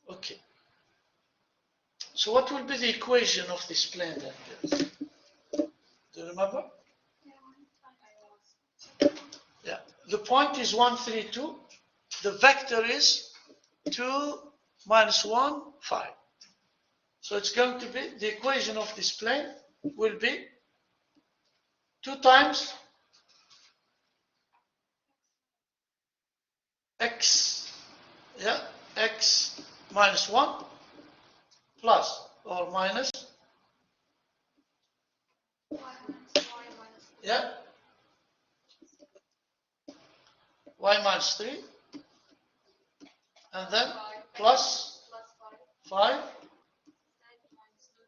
Okay. So what will be the equation of this plane then? Do you remember? Yeah. The point is 1, 3, 2. The vector is 2, minus 1, 5. So it's going to be, the equation of this plane will be 2 times x, yeah, x minus 1 plus or minus, yeah, y minus 3, and then plus 5,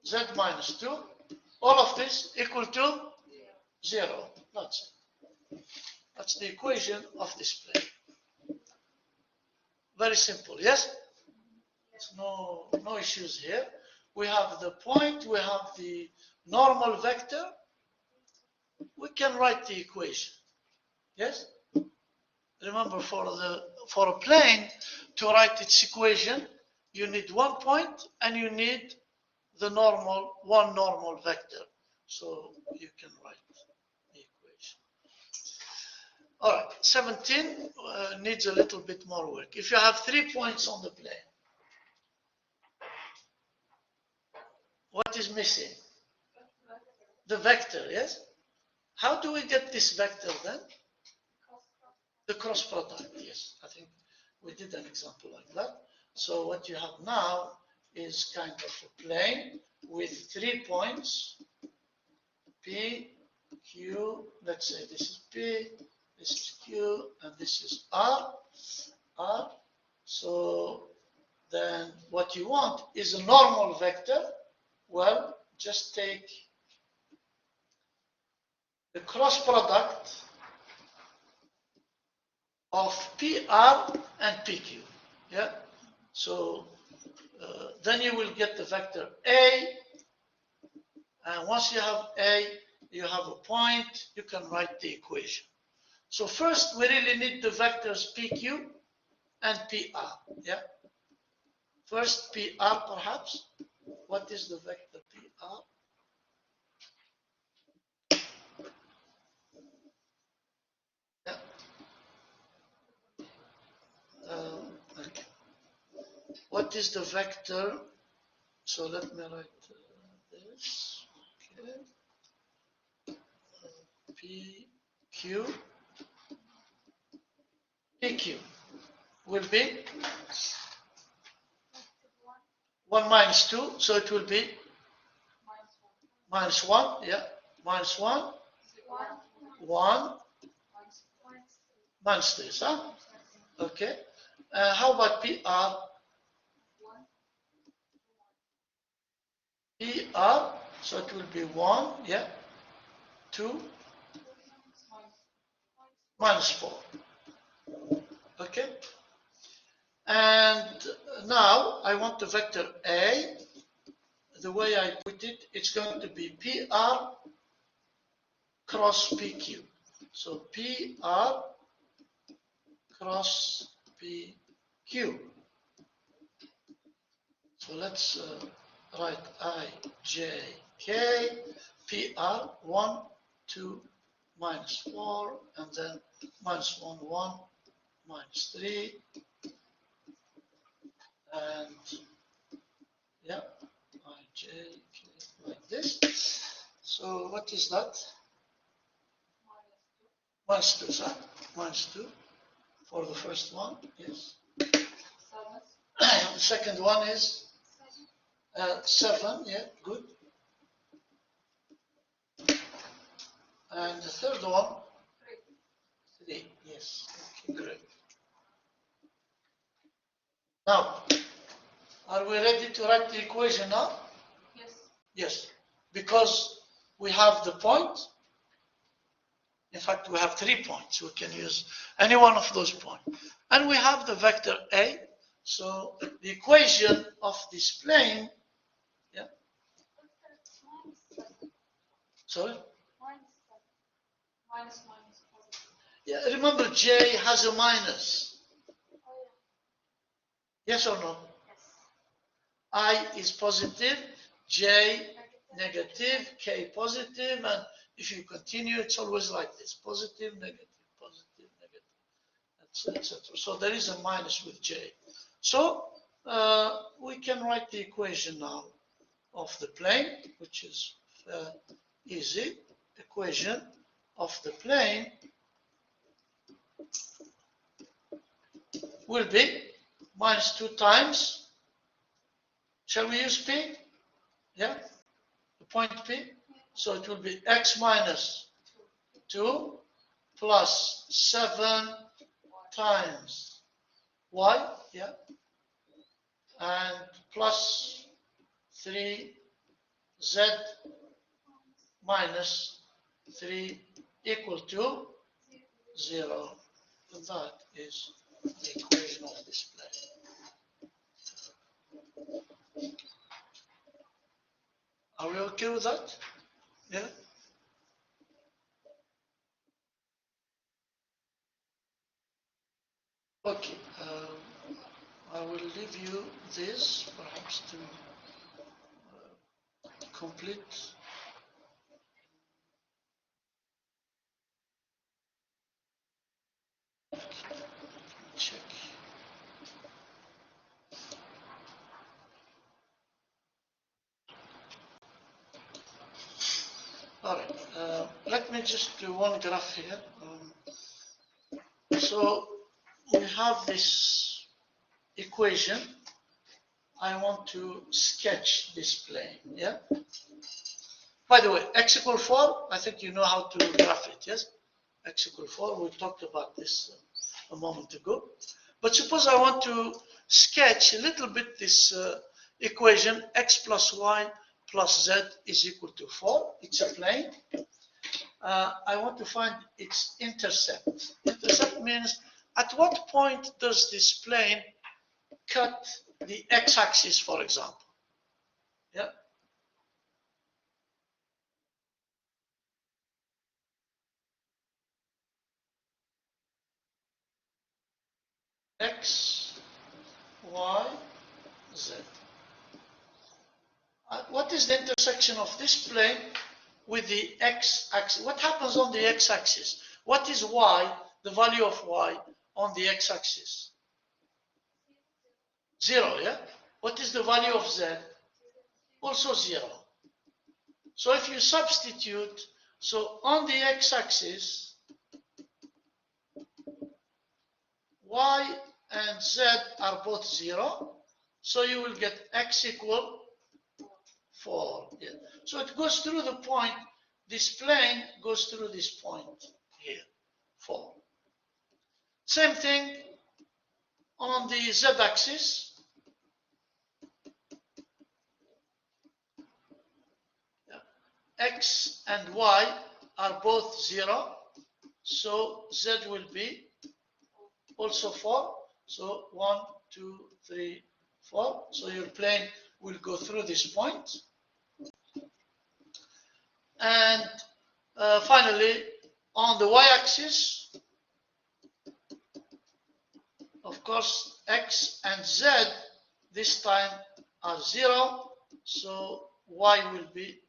z minus 2. All of this equal to 0. That's it. That's the equation of this plane. Very simple, yes? No issues here. We have the point, we have the normal vector. We can write the equation. Yes? Remember, for a plane to write its equation, you need one point and you need the one normal vector. So you can write the equation. All right, 17 needs a little bit more work. If you have 3 points on the plane, what is missing? The vector, yes? How do we get this vector then? The cross product, yes. I think we did an example like that. So what you have now is kind of a plane with 3 points, P, Q, let's say this is P, this is Q, and this is R. So then what you want is a normal vector. Well, just take the cross product of PR and PQ. Yeah. So then you will get the vector A. And once you have A, you have a point, you can write the equation. So first, we really need the vectors PQ and PR. Yeah. First, PR perhaps. What is the vector PR? Yeah. Okay. What is the vector? So let me write this. Okay. PQ. PQ will be 1 minus 2, so it will be minus 1, yeah, minus 1, 1, minus 3, huh? Okay. How about PR? PR, so it will be 1, yeah, 2, minus 4. Okay. And now I want the vector A. The way I put it, it's going to be PR cross PQ. So PR cross PQ. So let's write I, J, K, PR, 1, 2, minus 4, and then minus 1, 1, minus 3, and yeah, I, J, K, like this. So what is that? Minus 2, sir. Minus 2 for the first one, yes. The second one is 7, yeah, good. And the third one, 3, yes, okay, great. Now, are we ready to write the equation now? Yes. Yes, because we have the point. In fact, we have 3 points. We can use any one of those points. And we have the vector A. So the equation of this plane, yeah. Sorry? Minus. Yeah, remember J has a minus. Yes or no? I is positive, J negative, K positive, and if you continue, it's always like this: positive, negative, etc. So there is a minus with J. So we can write the equation now of the plane, which is easy. Equation of the plane will be minus 2 times, shall we use P? Yeah, the point P. So it will be x minus 2 plus 7 times y, yeah, and plus 3z minus 3 equal to 0. And that is the equation of this plane. Are we okay with that? Yeah? Okay. I will leave you this, perhaps, to complete. Check. All right. Let me just do one graph here. So we have this equation. I want to sketch this plane. Yeah. By the way, x equal 4. I think you know how to graph it. Yes. X equal 4. We talked about this a moment ago. But suppose I want to sketch a little bit this equation: x plus y plus z is equal to 4. It's a plane. I want to find its intercept. Intercept means at what point does this plane cut the x-axis, for example? Yeah. X, Y, Z. What is the intersection of this plane with the x-axis? What happens on the x-axis? What is y, the value of y on the x-axis? 0, yeah? What is the value of z? Also 0. So if you substitute, so on the x-axis, y and z are both 0, so you will get x equal 4. Yeah. So it goes through the point, this plane goes through this point here, 4. Same thing on the z-axis. Yeah. X and y are both 0, so z will be also 4. So 1, 2, 3, 4. So your plane will go through this point. And finally, on the y-axis, of course, x and z this time are 0, so y will be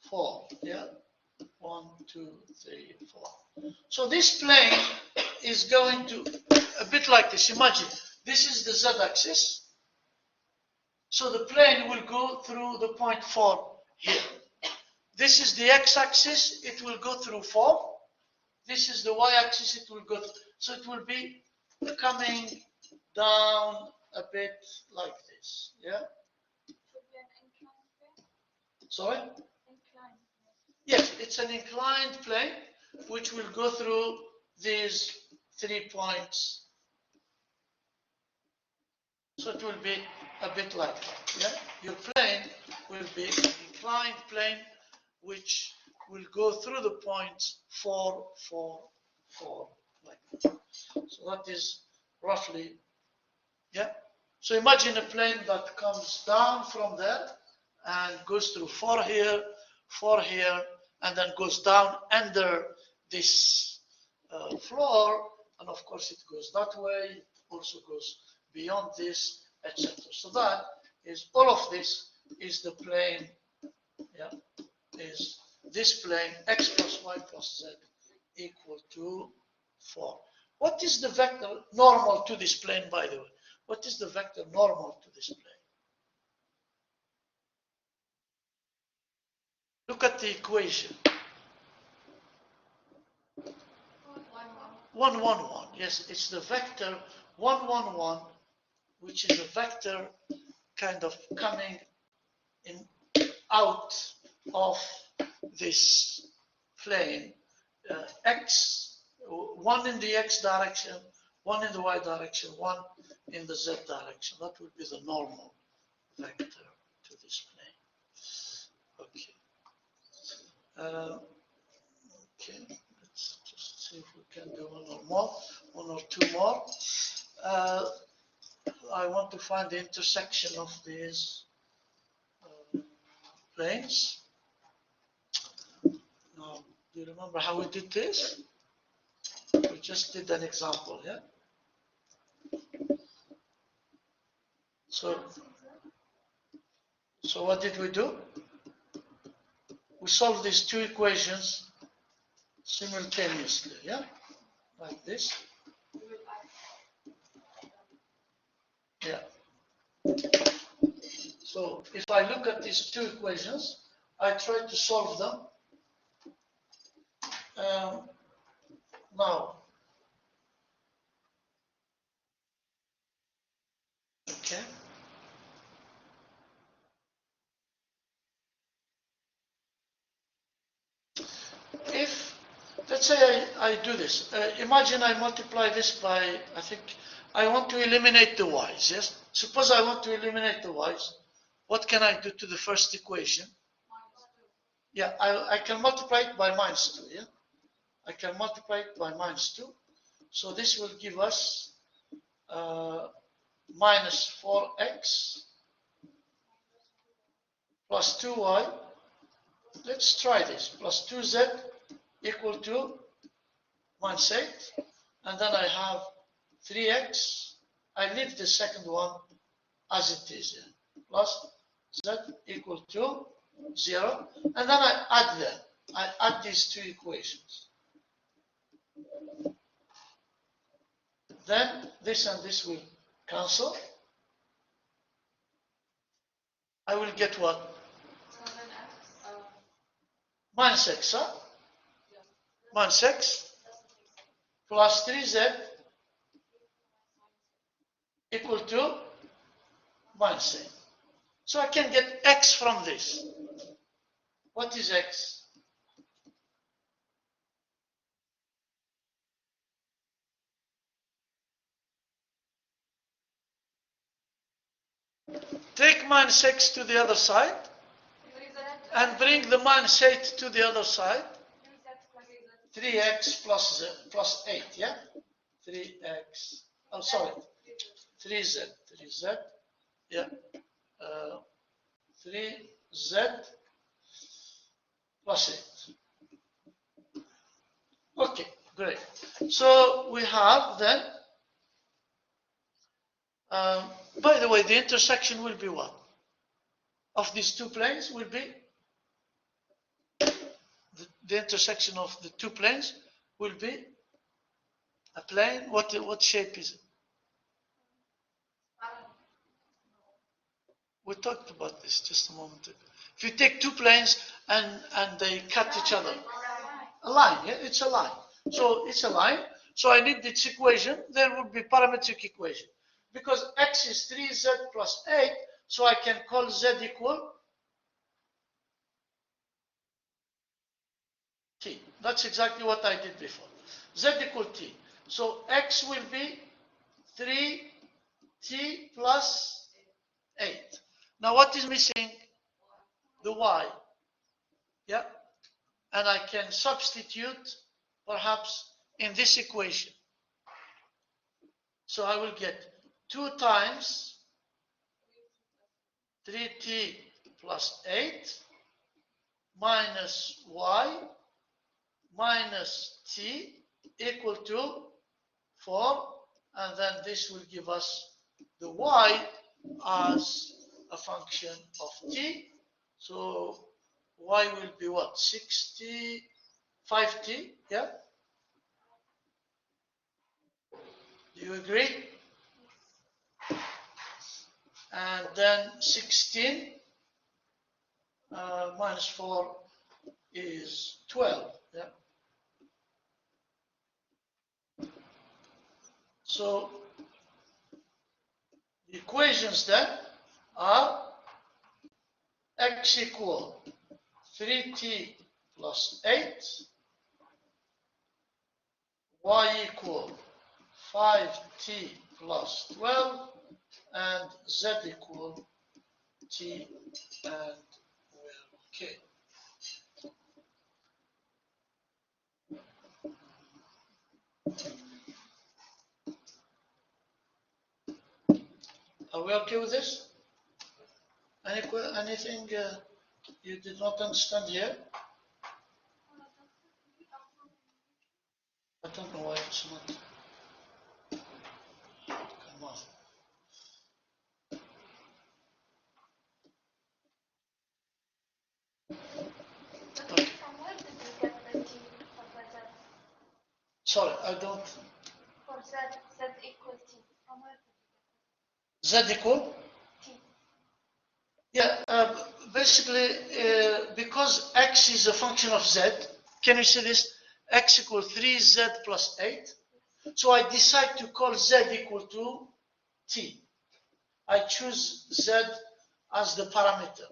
4. Yeah, 1, 2, 3, 4. So this plane is going to a bit like this. Imagine this is the z-axis. So the plane will go through the point 4 here. This is the x-axis. It will go through 4. This is the y-axis. It will go through. So it will be coming down a bit like this. Yeah. Sorry? Yes, it's an inclined plane which will go through these 3 points. So it will be a bit like that. Yeah? Your plane will be an inclined plane which will go through the points 4, 4, 4, like that. So that is roughly, yeah. So imagine a plane that comes down from there and goes through 4 here, 4 here, and then goes down under this floor, and of course it goes that way, also goes beyond this, etc. So that is all of this is the plane, yeah, is this plane x plus y plus z equal to 4. What is the vector normal to this plane, by the way? What is the vector normal to this plane? Look at the equation. 1, 1, 1. Yes, it's the vector 1, 1, 1, which is a vector kind of coming in out of this plane. X, 1 in the x direction, 1 in the y direction, 1 in the z direction. That would be the normal vector to this plane. Okay. Okay. Let's just see if we can do one or two more. I want to find the intersection of these planes. Now, do you remember how we did this? We just did an example, yeah? So what did we do? We solved these two equations simultaneously, yeah? Like this. Yeah. So if I look at these two equations, I try to solve them. Now, okay. If, let's say I do this, imagine I multiply this by, I think, I want to eliminate the y's, yes? Suppose I want to eliminate the y's. What can I do to the first equation? Yeah, I can multiply it by -2, yeah? I can multiply it by -2. So this will give us minus 4x plus 2y. Let's try this. Plus 2z equal to -8. And then I have 3x. I leave the second one as it is. Yeah? Plus z equal to 0. And then I add them. I add these two equations. Then this and this will cancel. I will get what? -x, huh? -x plus 3z equal to -8. So I can get x from this. What is x? Take -x to the other side and bring the -8 to the other side. 3x plus 8, yeah? 3x, oh sorry, 3z, yeah. 3z plus 8. Okay, great. So we have then, by the way, the intersection will be what? Of these two planes will be, the intersection of the two planes will be a plane. What shape is it? We talked about this just a moment ago. If you take two planes and they cut each other, a line, yeah, it's a line. So it's a line. So I need this equation. There would be parametric equation because x is 3z plus 8. So I can call z equal t. That's exactly what I did before. Z equal t. So x will be 3t plus 8. Now what is missing? The y. Yeah? And I can substitute perhaps in this equation. So I will get 2 times 3t plus 8 minus y minus t equal to 4 and then this will give us the y as a function of t. So y will be what? 65t, yeah? Do you agree? And then 16 minus 4 is 12, yeah? So the equations then are x equal 3t plus 8, y equal 5t plus 12, and z equal t and k. Are we okay with this? Anything you did not understand here? I don't know why it's not. Come on. Okay. Sorry, I don't. For z equal t. Z equal? T. Yeah, basically, because x is a function of z, can you see this? X equal 3z plus 8. So I decide to call z equal to t. I choose z as the parameter.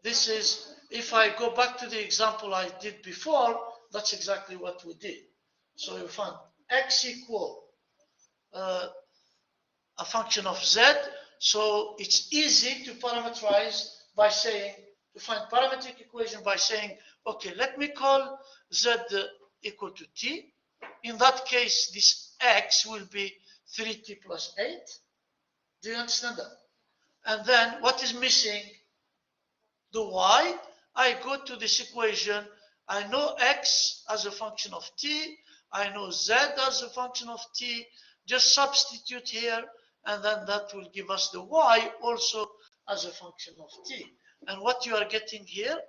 This is, if I go back to the example I did before, that's exactly what we did. So you find x equal a function of z, so it's easy to parameterize by saying, to find parametric equation by saying, okay, let me call z equal to t. In that case, this x will be 3t plus 8. Do you understand that? And then what is missing? The y. I go to this equation. I know x as a function of t. I know z as a function of t. Just substitute here, and then that will give us the y also as a function of t. And what you are getting here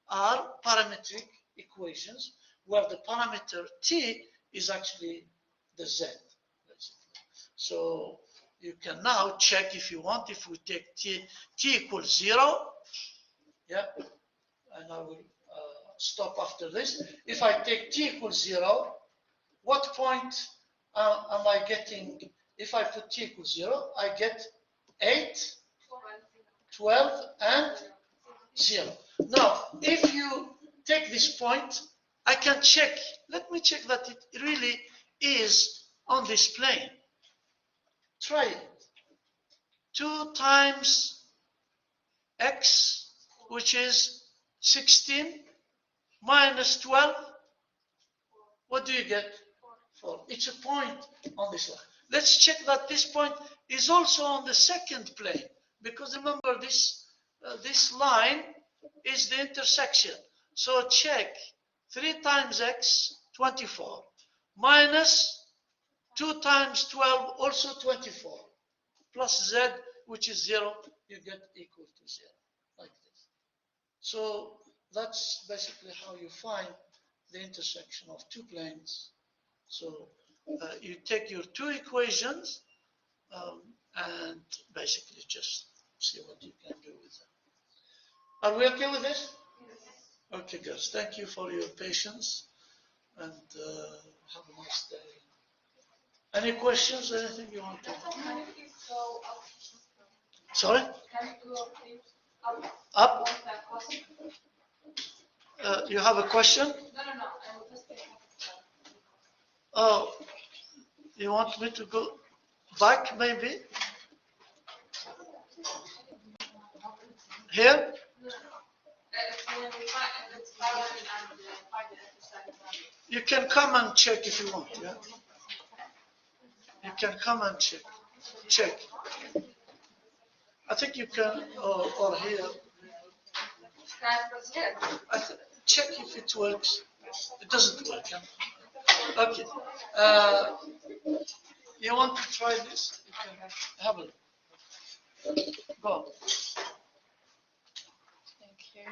are parametric equations where the parameter t is actually the z, basically. So you can now check if you want, if we take t equals 0, yeah, and I will stop after this. If I take t equals 0, what point am I getting? If I put t equals 0, I get 8, 12, and 0. Now, if you take this point, I can check. Let me check that it really is on this plane. Try it. 2 times x, which is 16, minus 12, what do you get? 4. It's a point on this line. Let's check that this point is also on the second plane, because remember this line is the intersection. So check 3 times x, 24, minus 2 times 12, also 24, plus z, which is 0, you get equal to 0, like this. So that's basically how you find the intersection of two planes. So you take your two equations and basically just see what you can do with them. Are we okay with this? Yes. Okay, guys. Thank you for your patience and have a nice day. Any questions? Anything you want to? Sorry? Up? You have a question? No. Oh, you want me to go back maybe? Here? You can come and check if you want, yeah? You can come and check. Check. I think you can, or here. Check if it works. It doesn't work, huh? Okay. You want to try this? You can have a look. Go on. Thank you.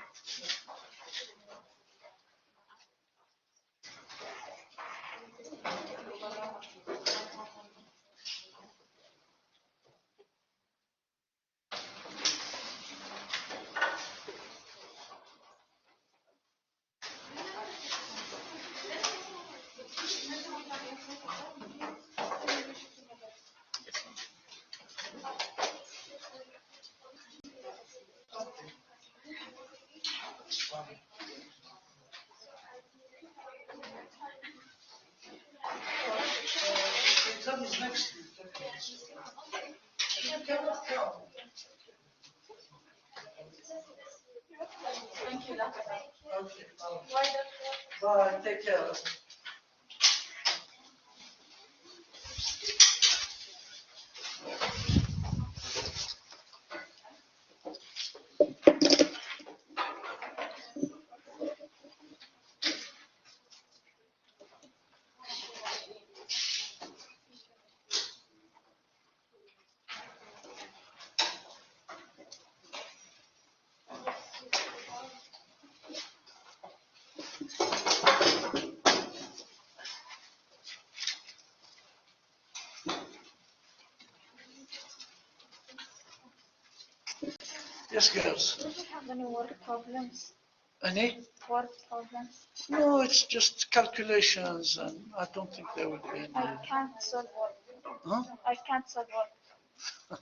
Exam is next week. You cannot come. Thank you, doctor. Okay. Why, doctor? Bye. Take care. Yes, girls. Do you have any work problems? Any? Work problems? No, it's just calculations, and I don't think there will be any. I can't solve work. Huh? I can't solve work.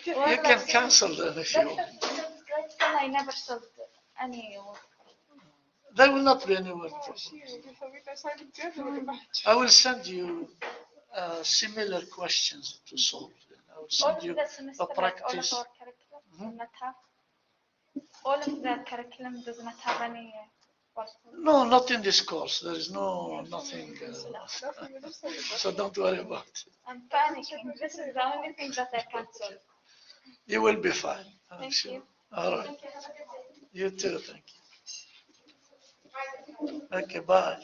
You can cancel them if you Doctor, want. last time I never solved any work. There will not be any work problem. I will send you similar questions to solve. I will All send of you the semester, a like all of practice. our curriculum, Mhm. does not have. All of the curriculum does not have any work. No, not in this course. There is nothing. So don't worry about it. I'm panicking. This is the only thing that I can't solve. You will be fine. I'm Thank sure. you. All right. Thank you. Have a good day. You too. Thank you. Okay. Bye.